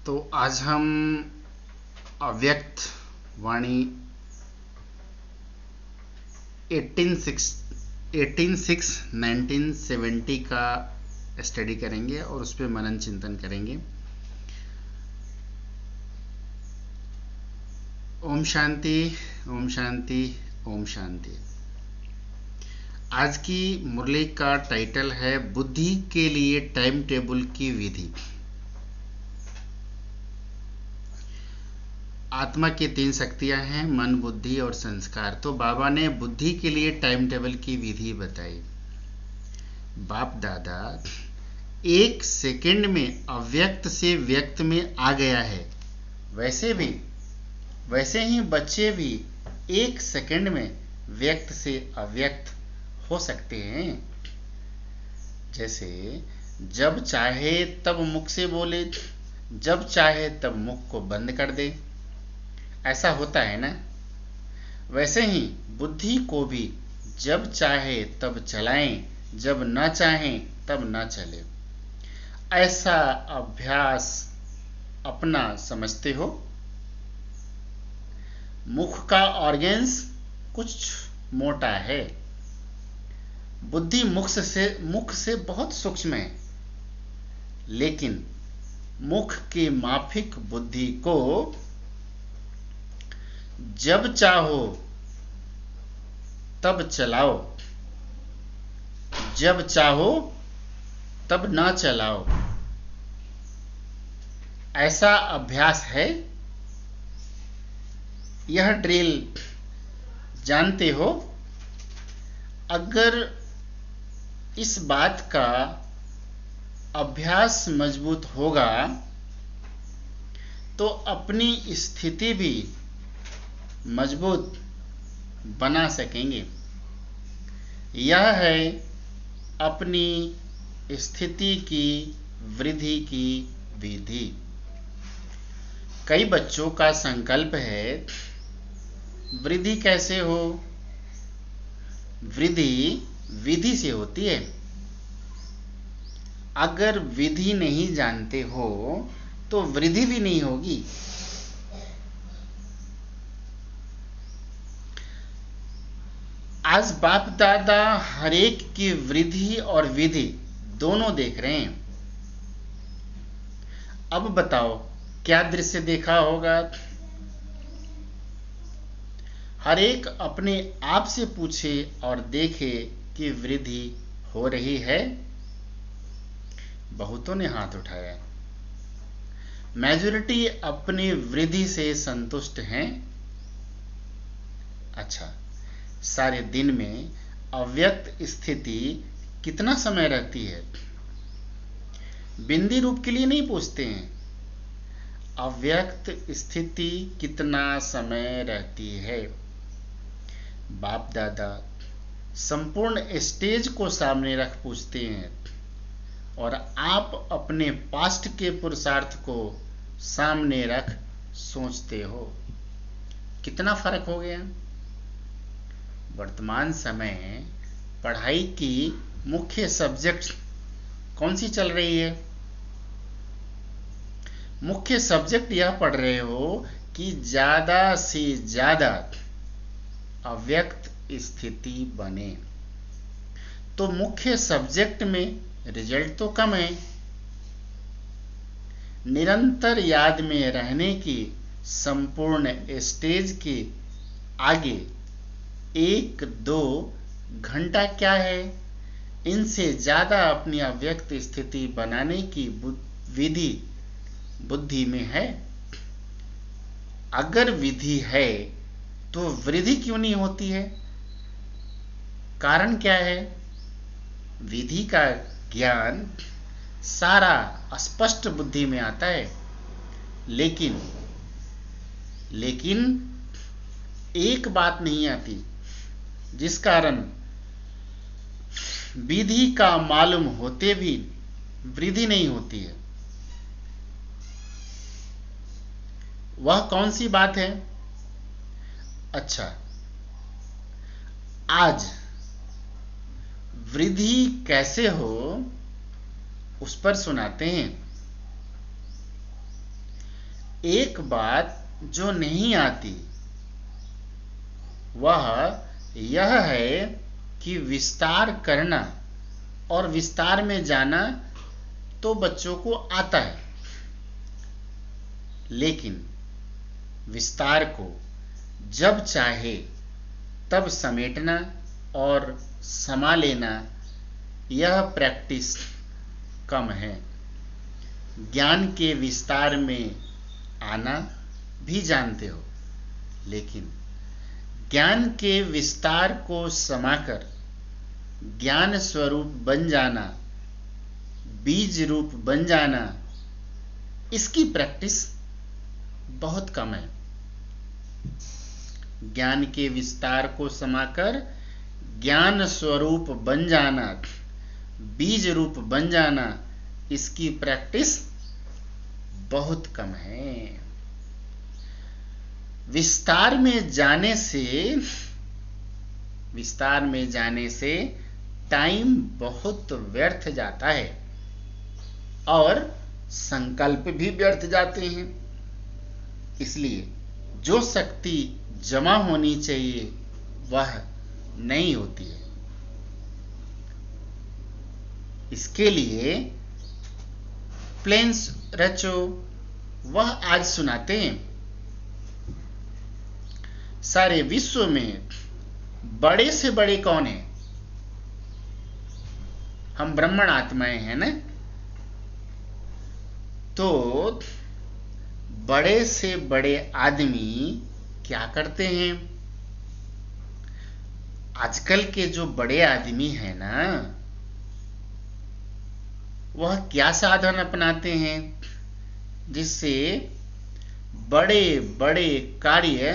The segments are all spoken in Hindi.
तो आज हम अव्यक्त वाणी 18/6/1970 का स्टडी करेंगे और उस पर मनन चिंतन करेंगे। ओम शांति, ओम शांति, ओम शांति। आज की मुरली का टाइटल है बुद्धि के लिए टाइम टेबल की विधि। आत्मा की 3 शक्तियां हैं, मन, बुद्धि और संस्कार। तो बाबा ने बुद्धि के लिए टाइम टेबल की विधि बताई। बाप दादा 1 सेकंड में अव्यक्त से व्यक्त में आ गया है, वैसे ही बच्चे भी 1 सेकंड में व्यक्त से अव्यक्त हो सकते हैं। जैसे जब चाहे तब मुख से बोले, जब चाहे तब मुख को बंद कर दे, ऐसा होता है ना। वैसे ही बुद्धि को भी जब चाहे तब चलाएं, जब न चाहें तब न चले। ऐसा अभ्यास अपना समझते हो। मुख का ऑर्गन्स कुछ मोटा है, बुद्धि मुख से बहुत सूक्ष्म है, लेकिन मुख के माफिक बुद्धि को जब चाहो तब चलाओ, जब चाहो तब ना चलाओ। ऐसा अभ्यास है। यह ड्रिल जानते हो। अगर इस बात का अभ्यास मजबूत होगा तो अपनी स्थिति भी मजबूत बना सकेंगे। यह है अपनी स्थिति की वृद्धि की विधि। कई बच्चों का संकल्प है वृद्धि कैसे हो। वृद्धि विधि से होती है। अगर विधि नहीं जानते हो तो वृद्धि भी नहीं होगी। आज बाप दादा हरेक की वृद्धि और विधि दोनों देख रहे हैं। अब बताओ क्या दृश्य देखा होगा। हरेक अपने आप से पूछे और देखे कि वृद्धि हो रही है। बहुतों ने हाथ उठाया। मेजॉरिटी अपनी वृद्धि से संतुष्ट हैं। अच्छा, सारे दिन में अव्यक्त स्थिति कितना समय रहती है? बिंदी रूप के लिए नहीं पूछते हैं, अव्यक्त स्थिति कितना समय रहती है। बाप दादा संपूर्ण स्टेज को सामने रख पूछते हैं और आप अपने पास्ट के पुरुषार्थ को सामने रख सोचते हो। कितना फर्क हो गया। वर्तमान समय पढ़ाई की मुख्य सब्जेक्ट कौन सी चल रही है? मुख्य सब्जेक्ट यह पढ़ रहे हो कि ज्यादा से ज्यादा अव्यक्त स्थिति बने। तो मुख्य सब्जेक्ट में रिजल्ट तो कम है। निरंतर याद में रहने की संपूर्ण स्टेज के आगे 1-2 घंटा क्या है? इनसे ज्यादा अपनी अव्यक्त स्थिति बनाने की विधि बुद्धि में है। अगर विधि है तो वृद्धि क्यों नहीं होती है? कारण क्या है? विधि का ज्ञान सारा स्पष्ट बुद्धि में आता है, लेकिन एक बात नहीं आती, जिस कारण विधि का मालूम होते भी वृद्धि नहीं होती है। वह कौन सी बात है? अच्छा, आज वृद्धि कैसे हो उस पर सुनाते हैं। एक बात जो नहीं आती वह यह है कि विस्तार करना और विस्तार में जाना तो बच्चों को आता है, लेकिन विस्तार को जब चाहे तब समेटना और समा लेना यह प्रैक्टिस कम है। ज्ञान के विस्तार में आना भी जानते हो, लेकिन ज्ञान के विस्तार को समाकर ज्ञान स्वरूप बन जाना, बीज रूप बन जाना, इसकी प्रैक्टिस बहुत कम है। ज्ञान के विस्तार को समाकर ज्ञान स्वरूप बन जाना, बीज रूप बन जाना, इसकी प्रैक्टिस बहुत कम है। विस्तार में जाने से टाइम बहुत व्यर्थ जाता है और संकल्प भी व्यर्थ जाते हैं। इसलिए जो शक्ति जमा होनी चाहिए वह नहीं होती है। इसके लिए प्लेन्स रचो, वह आज सुनाते हैं। सारे विश्व में बड़े से बड़े कौन हैं? हम ब्राह्मण आत्माएं हैं ना। तो बड़े से बड़े आदमी क्या करते हैं? आजकल के जो बड़े आदमी हैं ना, वह क्या साधन अपनाते हैं जिससे बड़े बड़े कार्य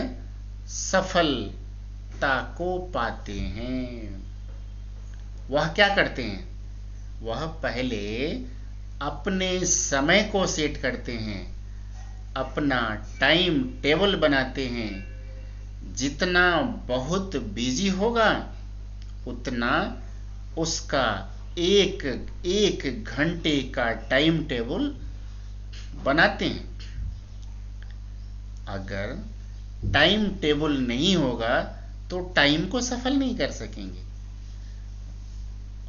सफलता को पाते हैं? वह क्या करते हैं? वह पहले अपने समय को सेट करते हैं, अपना टाइम टेबल बनाते हैं। जितना बहुत बिजी होगा उतना उसका एक घंटे का टाइम टेबल बनाते हैं। अगर टाइम टेबल नहीं होगा तो टाइम को सफल नहीं कर सकेंगे,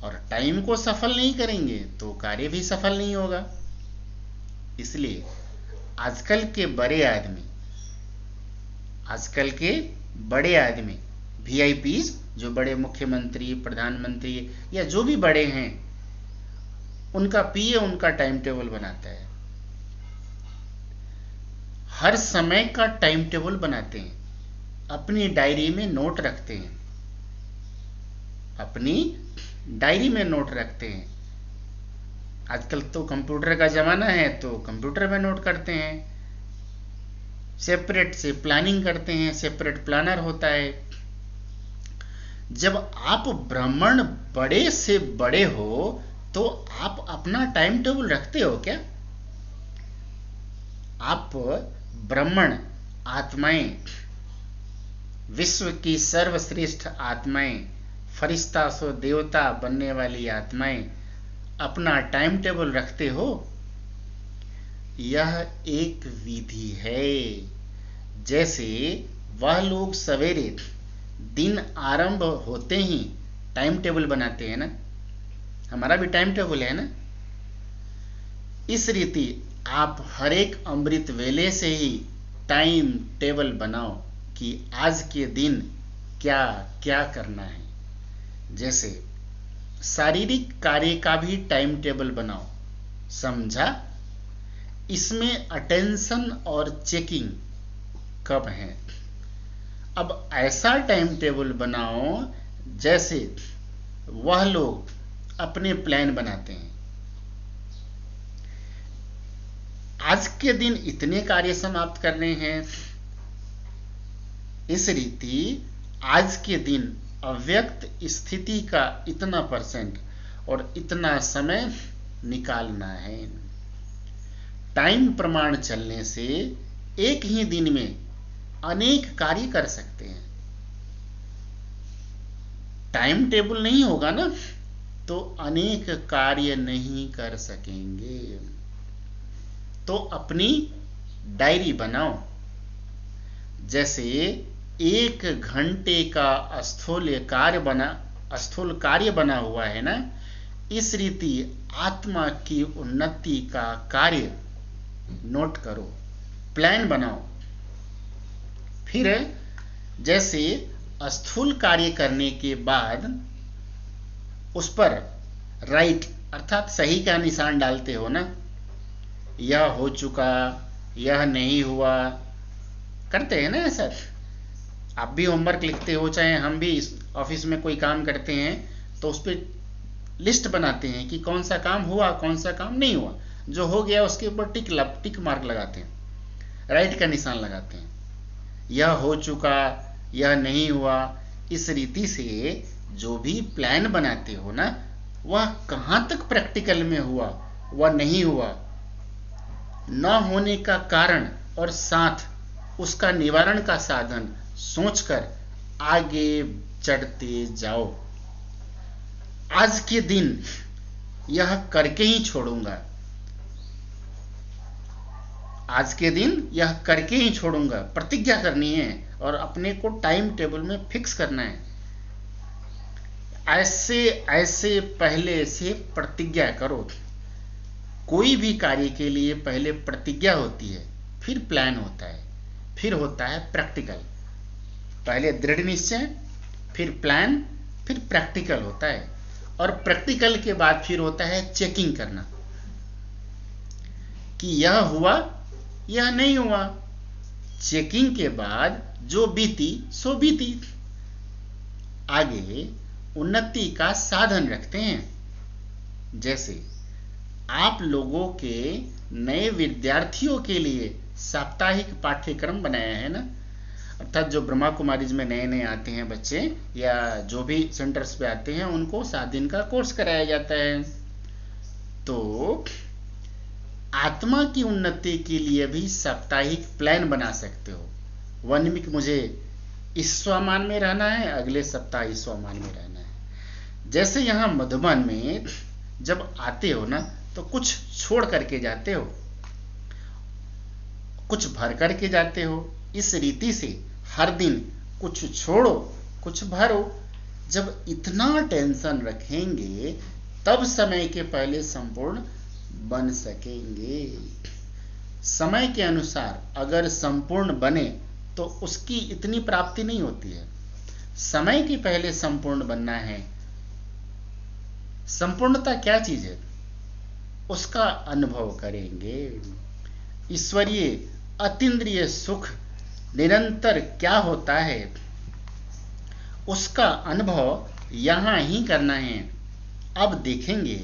और टाइम को सफल नहीं करेंगे तो कार्य भी सफल नहीं होगा। इसलिए आजकल के बड़े आदमी वीआईपीज, जो बड़े मुख्यमंत्री, प्रधानमंत्री या जो भी बड़े हैं, उनका पीए उनका टाइम टेबल बनाता है। हर समय का टाइम टेबल बनाते हैं, अपनी डायरी में नोट रखते हैं, आजकल तो कंप्यूटर का जमाना है तो कंप्यूटर में नोट करते हैं, सेपरेट से प्लानिंग करते हैं, सेपरेट प्लानर होता है। जब आप ब्राह्मण बड़े से बड़े हो तो आप अपना टाइम टेबल रखते हो क्या? आप ब्राह्मण आत्माएं, विश्व की सर्वश्रेष्ठ आत्माएं, फरिश्ता सो देवता बनने वाली आत्माएं, अपना टाइम टेबल रखते हो? यह एक विधि है। जैसे वह लोग सवेरे दिन आरंभ होते ही टाइम टेबल बनाते हैं ना, हमारा भी टाइम टेबल है ना। इस रीति आप हर एक अमृत वेले से ही टाइम टेबल बनाओ कि आज के दिन क्या क्या करना है। जैसे शारीरिक कार्य का भी टाइम टेबल बनाओ, समझा? इसमें अटेंशन और चेकिंग कब है। अब ऐसा टाइम टेबल बनाओ जैसे वह लोग अपने प्लान बनाते हैं। आज के दिन इतने कार्य समाप्त करने हैं, इस रीति आज के दिन अव्यक्त स्थिति का इतना परसेंट और इतना समय निकालना है। टाइम प्रमाण चलने से एक ही दिन में अनेक कार्य कर सकते हैं। टाइम टेबल नहीं होगा ना तो अनेक कार्य नहीं कर सकेंगे। तो अपनी डायरी बनाओ। जैसे 1 घंटे का स्थूल कार्य बना हुआ है ना, इस रीति आत्मा की उन्नति का कार्य नोट करो, प्लान बनाओ। फिर जैसे स्थूल कार्य करने के बाद उस पर राइट अर्थात सही का निशान डालते हो ना, यह हो चुका, यह नहीं हुआ, करते हैं ना ऐसा। आप भी होमवर्क लिखते हो, चाहे हम भी ऑफिस में कोई काम करते हैं तो उस पर लिस्ट बनाते हैं कि कौन सा काम हुआ, कौन सा काम नहीं हुआ। जो हो गया उसके ऊपर टिक मार्क लगाते हैं, राइट का निशान लगाते हैं। यह हो चुका, यह नहीं हुआ। इस रीति से जो भी प्लान बनाते हो ना, वह कहां तक प्रैक्टिकल में हुआ, वह नहीं हुआ, न होने का कारण और साथ उसका निवारण का साधन सोचकर आगे चढ़ते जाओ। आज के दिन यह करके ही छोड़ूंगा, आज के दिन यह करके ही छोड़ूंगा, प्रतिज्ञा करनी है और अपने को टाइम टेबल में फिक्स करना है। ऐसे पहले से प्रतिज्ञा करो। कोई भी कार्य के लिए पहले प्रतिज्ञा होती है, फिर प्लान होता है, फिर होता है प्रैक्टिकल। पहले दृढ़ निश्चय, फिर प्लान, फिर प्रैक्टिकल होता है। और प्रैक्टिकल के बाद फिर होता है चेकिंग करना कि यह हुआ, यह नहीं हुआ। चेकिंग के बाद जो बीती सो बीती। आगे उन्नति का साधन रखते हैं। जैसे आप लोगों के नए विद्यार्थियों के लिए साप्ताहिक पाठ्यक्रम बनाया है ना, अर्थात जो ब्रह्मा कुमारीज में नए नए आते हैं बच्चे या जो भी सेंटर्स पे आते हैं, उनको 7 दिन का कोर्स कराया जाता है। तो आत्मा की उन्नति के लिए भी साप्ताहिक प्लान बना सकते हो। 1 वीक मुझे इस स्वमान में रहना है, अगले सप्ताह इस स्वमान में रहना है। जैसे यहाँ मधुबन में जब आते हो ना, तो कुछ छोड़ करके जाते हो, कुछ भर करके जाते हो। इस रीति से हर दिन कुछ छोड़ो, कुछ भरो। जब इतना टेंशन रखेंगे तब समय के पहले संपूर्ण बन सकेंगे। समय के अनुसार अगर संपूर्ण बने तो उसकी इतनी प्राप्ति नहीं होती है। समय के पहले संपूर्ण बनना है। संपूर्णता क्या चीज है, उसका अनुभव करेंगे। ईश्वरीय अतीन्द्रिय सुख निरंतर क्या होता है, उसका अनुभव यहां ही करना है। अब देखेंगे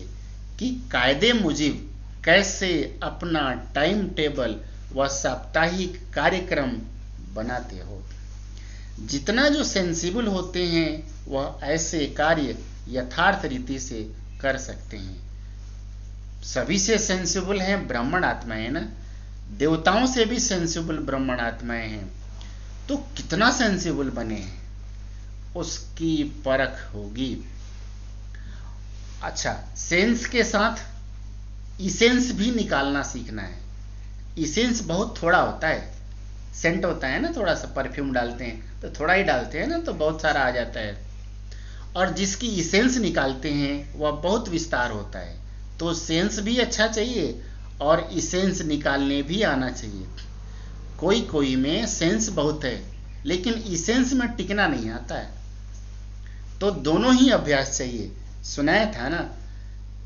कि कायदे मुजिब कैसे अपना टाइम टेबल व साप्ताहिक कार्यक्रम बनाते हो। जितना जो सेंसिबल होते हैं वह ऐसे कार्य यथार्थ रीति से कर सकते हैं। सभी से सेंसिबल हैं ब्राह्मण आत्माएं ना, देवताओं से भी सेंसिबल ब्राह्मण आत्माएं हैं। तो कितना सेंसिबल बने हैं उसकी परख होगी। अच्छा, सेंस के साथ इसेंस भी निकालना सीखना है। इसेंस बहुत थोड़ा होता है, सेंट होता है ना, थोड़ा सा परफ्यूम डालते हैं तो थोड़ा ही डालते हैं ना, तो बहुत सारा आ जाता है। और जिसकी इसेंस निकालते हैं वह बहुत विस्तार होता है। तो सेंस भी अच्छा चाहिए और इसेंस निकालने भी आना चाहिए। कोई कोई में सेंस बहुत है लेकिन इसेंस में टिकना नहीं आता है। तो दोनों ही अभ्यास चाहिए। सुनाया था ना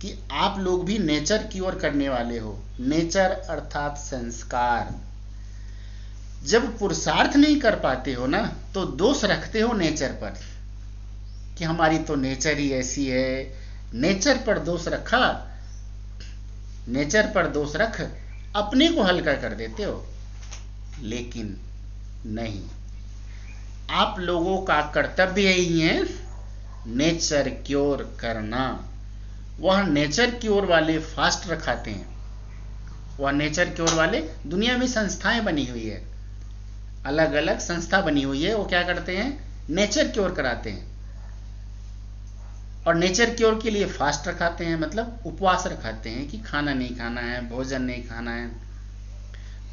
कि आप लोग भी नेचर की ओर करने वाले हो। नेचर अर्थात संस्कार। जब पुरुषार्थ नहीं कर पाते हो ना, तो दोष रखते हो नेचर पर कि हमारी तो नेचर ही ऐसी है। नेचर पर दोष रखा, नेचर पर दोष रख अपने को हल्का कर देते हो। लेकिन नहीं, आप लोगों का कर्तव्य यही है नेचर की ओर करना। वह नेचर की ओर वाले फास्ट रखाते हैं। वह नेचर की ओर वाले, दुनिया में संस्थाएं बनी हुई है, अलग अलग संस्था बनी हुई है। वो क्या करते हैं, नेचर की ओर कराते हैं। और नेचर की ओर के लिए फास्ट रखाते हैं, मतलब उपवास रखाते हैं कि खाना नहीं खाना है, भोजन नहीं खाना है।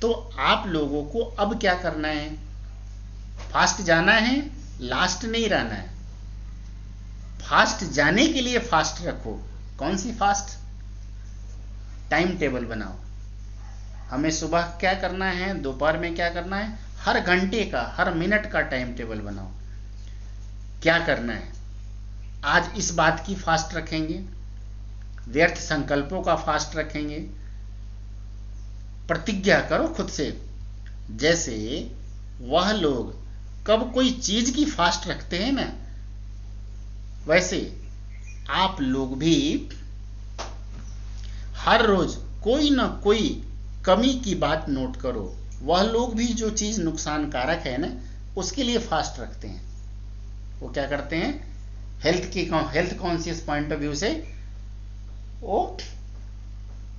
तो आप लोगों को अब क्या करना है, फास्ट जाना है, लास्ट नहीं रहना है। फास्ट जाने के लिए फास्ट रखो। कौन सी फास्ट? टाइम टेबल बनाओ। हमें सुबह क्या करना है, दोपहर में क्या करना है, हर घंटे का, हर मिनट का टाइम टेबल बनाओ। क्या करना है, आज इस बात की फास्ट रखेंगे, व्यर्थ संकल्पों का फास्ट रखेंगे। प्रतिज्ञा करो खुद से, जैसे वह लोग कब कोई चीज की फास्ट रखते हैं ना, वैसे आप लोग भी हर रोज कोई ना कोई कमी की बात नोट करो। वह लोग भी जो चीज नुकसानकारक है ना, उसके लिए फास्ट रखते हैं। वो क्या करते हैं, health conscious point of view से वो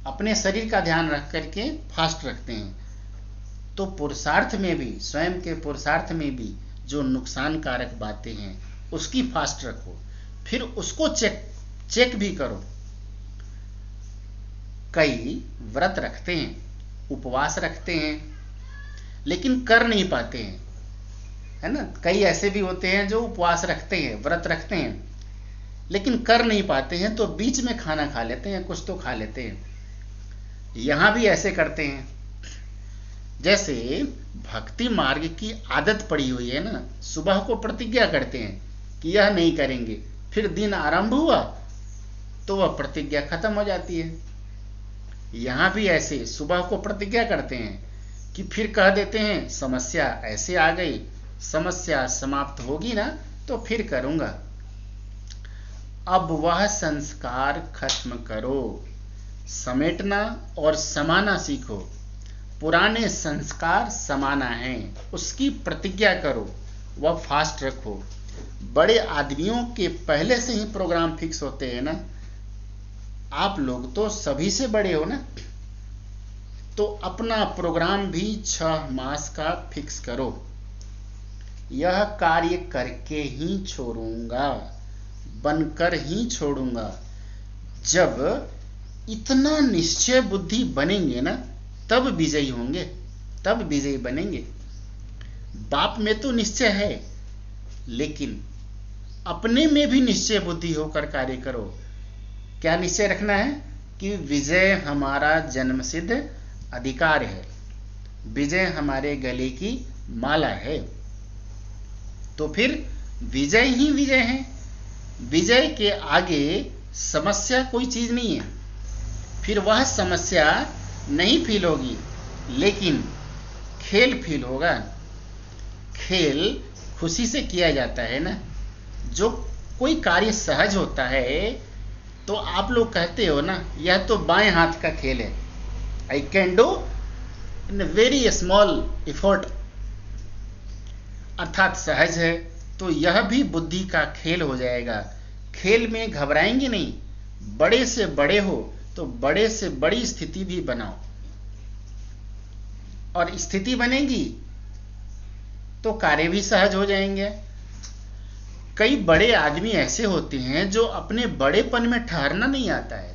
अपने शरीर का ध्यान रख करके फास्ट रखते हैं। तो पुरुषार्थ में भी, स्वयं के पुरुषार्थ में भी जो नुकसानकारक बातें हैं उसकी फास्ट रखो, फिर उसको चेक भी करो। कई व्रत रखते हैं, उपवास रखते हैं, लेकिन कर नहीं पाते हैं, है ना। कई ऐसे भी होते हैं जो उपवास रखते हैं, व्रत रखते हैं, लेकिन कर नहीं पाते हैं, तो बीच में खाना खा लेते हैं, कुछ तो खा लेते हैं। यहां भी ऐसे करते हैं, जैसे भक्ति मार्ग की आदत पड़ी हुई है ना, सुबह को प्रतिज्ञा करते हैं कि यह नहीं करेंगे, फिर दिन आरंभ हुआ तो वह प्रतिज्ञा खत्म हो जाती है। यहां भी ऐसे सुबह को प्रतिज्ञा करते हैं कि फिर कह देते हैं समस्या ऐसे आ गई, समस्या समाप्त होगी ना तो फिर करूंगा। अब वह संस्कार खत्म करो, समेटना और समाना सीखो। पुराने संस्कार समाना है, उसकी प्रतिज्ञा करो, वह फास्ट रखो। बड़े आदमियों के पहले से ही प्रोग्राम फिक्स होते हैं ना, आप लोग तो सभी से बड़े हो ना, तो अपना प्रोग्राम भी 6 मास का फिक्स करो। यह कार्य करके ही छोड़ूंगा, बनकर ही छोड़ूंगा। जब इतना निश्चय बुद्धि बनेंगे ना, तब विजयी होंगे, तब विजयी बनेंगे। बाप में तो निश्चय है, लेकिन अपने में भी निश्चय बुद्धि होकर कार्य करो। क्या निश्चय रखना है कि विजय हमारा जन्मसिद्ध अधिकार है, विजय हमारे गले की माला है। तो फिर विजय ही विजय है, विजय के आगे समस्या कोई चीज नहीं है। फिर वह समस्या नहीं फील होगी, लेकिन खेल फील होगा। खेल खुशी से किया जाता है ना। जो कोई कार्य सहज होता है तो आप लोग कहते हो ना, यह तो बाएं हाथ का खेल है, I can do in very small effort, अर्थात सहज है। तो यह भी बुद्धि का खेल हो जाएगा। खेल में घबराएंगे नहीं, बड़े से बड़े हो तो बड़े से बड़ी स्थिति भी बनाओ, और स्थिति बनेगी तो कार्य भी सहज हो जाएंगे। कई बड़े आदमी ऐसे होते हैं जो अपने बड़ेपन में ठहरना नहीं आता है।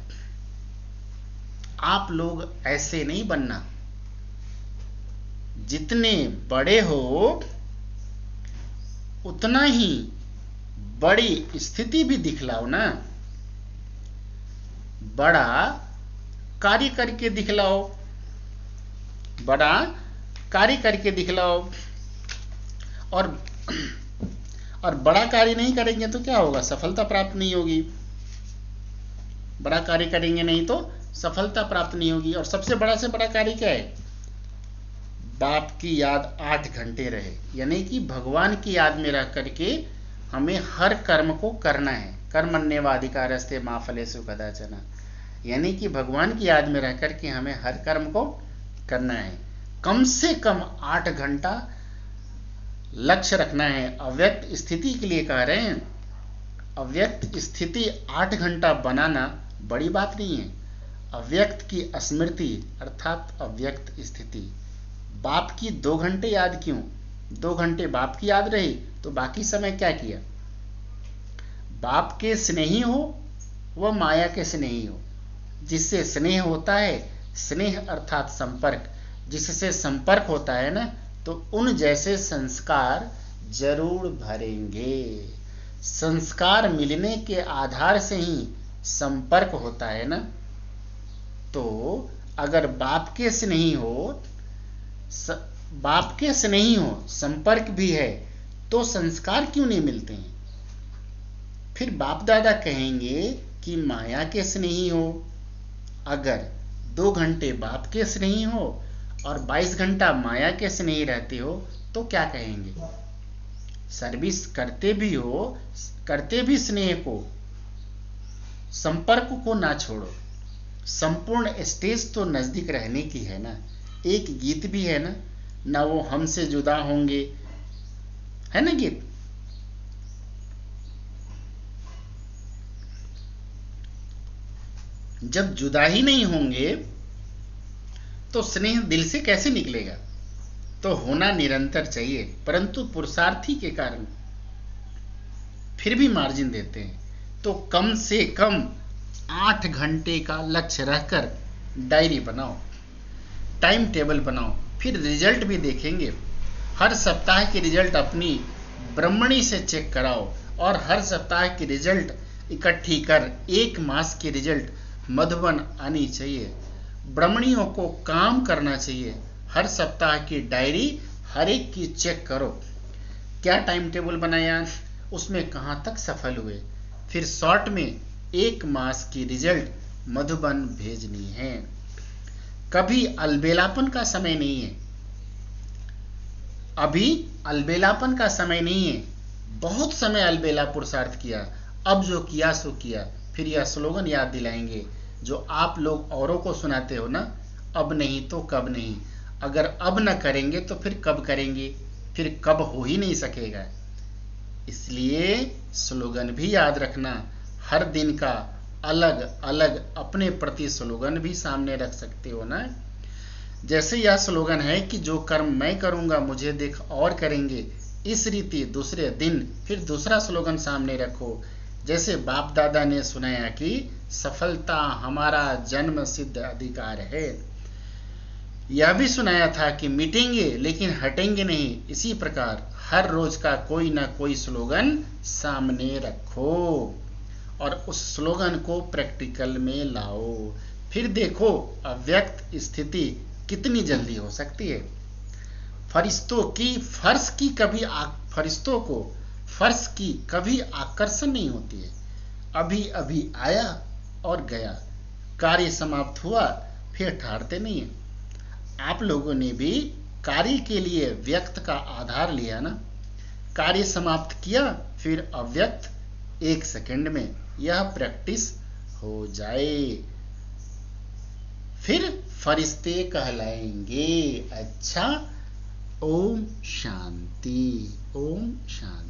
आप लोग ऐसे नहीं बनना। जितने बड़े हो उतना ही बड़ी स्थिति भी दिखलाओ ना। बड़ा कार्य करके दिखलाओ, बड़ा कार्य करके दिखलाओ। और बड़ा कार्य नहीं करेंगे तो क्या होगा, सफलता प्राप्त नहीं होगी। बड़ा कार्य करेंगे नहीं तो सफलता प्राप्त नहीं होगी। और सबसे बड़ा से बड़ा कार्य क्या है, बाप की याद 8 घंटे रहे, यानी कि भगवान की याद में रह करके हमें हर कर्म को करना है। कर्मण्येवाधिकारस्ते मा फलेषु कदाचन, यानी कि भगवान की याद में रह करके हमें हर कर्म को करना है। कम से कम 8 घंटा लक्ष्य रखना है। अव्यक्त स्थिति के लिए कह रहे हैं। अव्यक्त स्थिति 8 घंटा बनाना बड़ी बात नहीं है। अव्यक्त की स्मृति अर्थात अव्यक्त स्थिति। बाप की 2 घंटे याद क्यों, 2 घंटे बाप की याद रही तो बाकी समय क्या किया। बाप के स्नेही हो वह माया के स्नेही हो। जिससे स्नेह होता है, स्नेह अर्थात संपर्क, जिससे संपर्क होता है ना, तो उन जैसे संस्कार जरूर भरेंगे। संस्कार मिलने के आधार से ही संपर्क होता है ना। तो अगर बाप के स्नेही हो, संपर्क भी है, तो संस्कार क्यों नहीं मिलते हैं? फिर बाप दादा कहेंगे कि माया के स्नेही हो। अगर 2 घंटे बाप के स्नेही हो और 22 घंटा माया के स्नेही रहते हो तो क्या कहेंगे? सर्विस करते भी स्नेह को, संपर्क को ना छोड़ो। संपूर्ण स्टेज तो नजदीक रहने की है ना। एक गीत भी है ना वो हमसे जुदा होंगे, है ना गीत। जब जुदा ही नहीं होंगे तो स्नेह दिल से कैसे निकलेगा? तो होना निरंतर चाहिए, परंतु पुरुषार्थी के कारण फिर भी मार्जिन देते हैं। तो कम से कम 8 घंटे का लक्ष्य रखकर डायरी बनाओ, टाइम टेबल बनाओ, फिर रिजल्ट भी देखेंगे। हर सप्ताह की रिजल्ट अपनी ब्रह्मणी से चेक कराओ और हर सप्ताह की रिजल्ट इकट्ठी कर 1 मास की रिजल्ट मधुबन आनी चाहिए। ब्रह्मणियों को काम करना चाहिए। हर सप्ताह की डायरी हर एक की चेक करो, क्या टाइम टेबल बनाया, उसमें कहाँ तक सफल हुए। फिर शॉर्ट में 1 मास की रिजल्ट मधुबन भेजनी है। कभी अलबेलापन का समय नहीं है, अभी अलबेलापन का समय नहीं है। बहुत समय अलबेला पुरुषार्थ किया, अब जो किया सो किया। फिर यह स्लोगन याद दिलाएंगे जो आप लोग औरों को सुनाते हो ना, अब नहीं तो कब नहीं। अगर अब न करेंगे तो फिर कब करेंगे? फिर कब हो ही नहीं सकेगा। इसलिए स्लोगन भी याद रखना। हर दिन का अलग अलग अपने प्रति स्लोगन भी सामने रख सकते हो ना। जैसे यह स्लोगन है कि जो कर्म मैं करूंगा मुझे देख और करेंगे, इस रीति दूसरे दिन फिर दूसरा स्लोगन सामने रखो। जैसे बाप दादा ने सुनाया कि सफलता हमारा जन्म सिद्ध अधिकार है, यह भी सुनाया था कि मिटेंगे लेकिन हटेंगे नहीं। इसी प्रकार हर रोज का कोई ना कोई स्लोगन सामने रखो और उस स्लोगन को प्रैक्टिकल में लाओ। फिर देखो अव्यक्त स्थिति कितनी जल्दी हो सकती है। फरिश्तों को फर्श की कभी आकर्षण नहीं होती है। अभी अभी आया और गया, कार्य समाप्त हुआ, फिर ठहरते नहीं है। आप लोगों ने भी कार्य के लिए व्यक्त का आधार लिया ना, कार्य समाप्त किया फिर अव्यक्त 1 सेकंड में। यह प्रैक्टिस हो जाए फिर फरिश्ते कहलाएंगे। अच्छा, ओम शांति, ओम शांति।